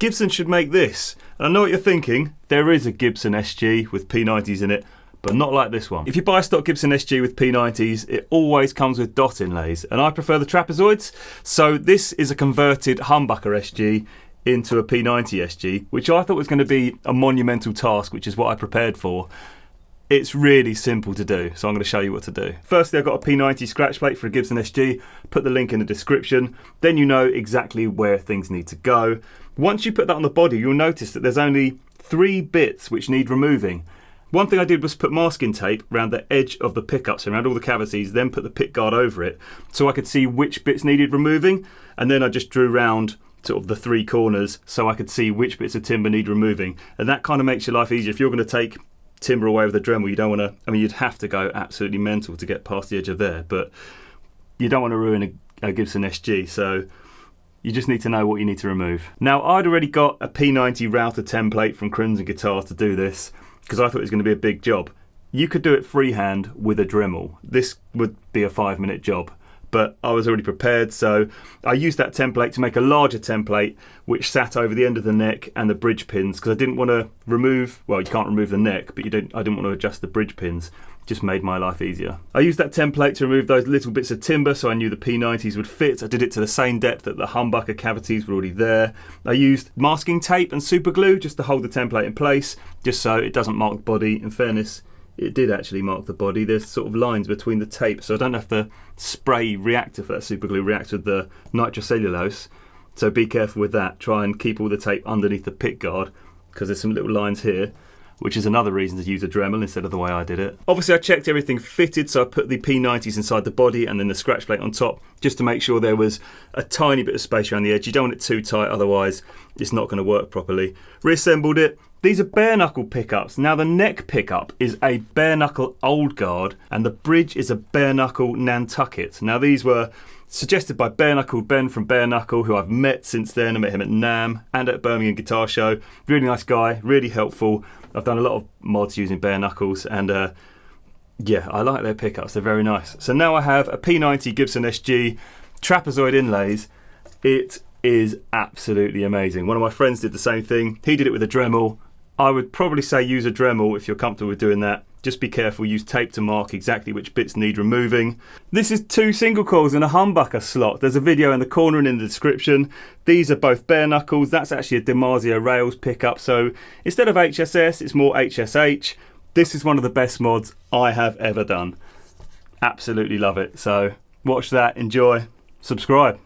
Gibson should make this. And I know what you're thinking, there is a Gibson SG with P90s in it, but not like this one. If you buy a stock Gibson SG with P90s, it always comes with dot inlays, and I prefer the trapezoids. So this is a converted humbucker SG into a P90 SG, which I thought was going to be a monumental task, which is what I prepared for. It's really simple to do, so I'm going to show you what to do. Firstly, I've got a P90 scratch plate for a Gibson SG, put the link in the description, then you know exactly where things need to go. Once you put that on the body, you'll notice that there's only 3 bits which need removing. One thing I did was put masking tape around the edge of the pickups, around all the cavities, then put the pick guard over it so I could see which bits needed removing, and then I just drew round sort of the 3 corners so I could see which bits of timber need removing. And that kind of makes your life easier. If you're going to take timber away with a Dremel, you don't want to, I mean, you'd have to go absolutely mental to get past the edge of there, but you don't want to ruin a Gibson SG, so you just need to know what you need to remove. Now, I'd already got a P90 router template from Crimson Guitars to do this, because I thought it was going to be a big job. You could do it freehand with a Dremel. This would be a 5-minute job, but I was already prepared, so I used that template to make a larger template which sat over the end of the neck and the bridge pins, because I didn't want to remove, well, you can't remove the neck, but I didn't want to adjust the bridge pins. Just made my life easier. I used that template to remove those little bits of timber so I knew the P90s would fit. I did it to the same depth that the humbucker cavities were already there. I used masking tape and super glue just to hold the template in place, just so it doesn't mark the body. In fairness, it did actually mark the body. There's sort of lines between the tape, so I don't have to spray reactor for that super glue, reacts with the nitrocellulose. So be careful with that. Try and keep all the tape underneath the pick guard, because there's some little lines here, which is another reason to use a Dremel instead of the way I did it. Obviously I checked everything fitted, so I put the P90s inside the body and then the scratch plate on top, just to make sure there was a tiny bit of space around the edge. You don't want it too tight, otherwise it's not going to work properly. Reassembled it. These are Bareknuckle pickups. Now the neck pickup is a Bareknuckle Old Guard and the bridge is a Bareknuckle Nantucket. Now these were suggested by Bareknuckle Ben from Bareknuckle, who I've met since then. I met him at NAMM and at Birmingham Guitar Show. Really nice guy, really helpful. I've done a lot of mods using Bareknuckles, and yeah, I like their pickups, they're very nice. So now I have a P90 Gibson SG, trapezoid inlays. It is absolutely amazing. One of my friends did the same thing. He did it with a Dremel. I would probably say use a Dremel if you're comfortable with doing that. Just be careful, use tape to mark exactly which bits need removing. This is 2 single coils and a humbucker slot. There's a video in the corner and in the description. These are both Bareknuckles. That's actually a DiMarzio rails pickup, so instead of HSS, it's more HSH. This is one of the best mods I have ever done. Absolutely love it. So watch that, enjoy, subscribe.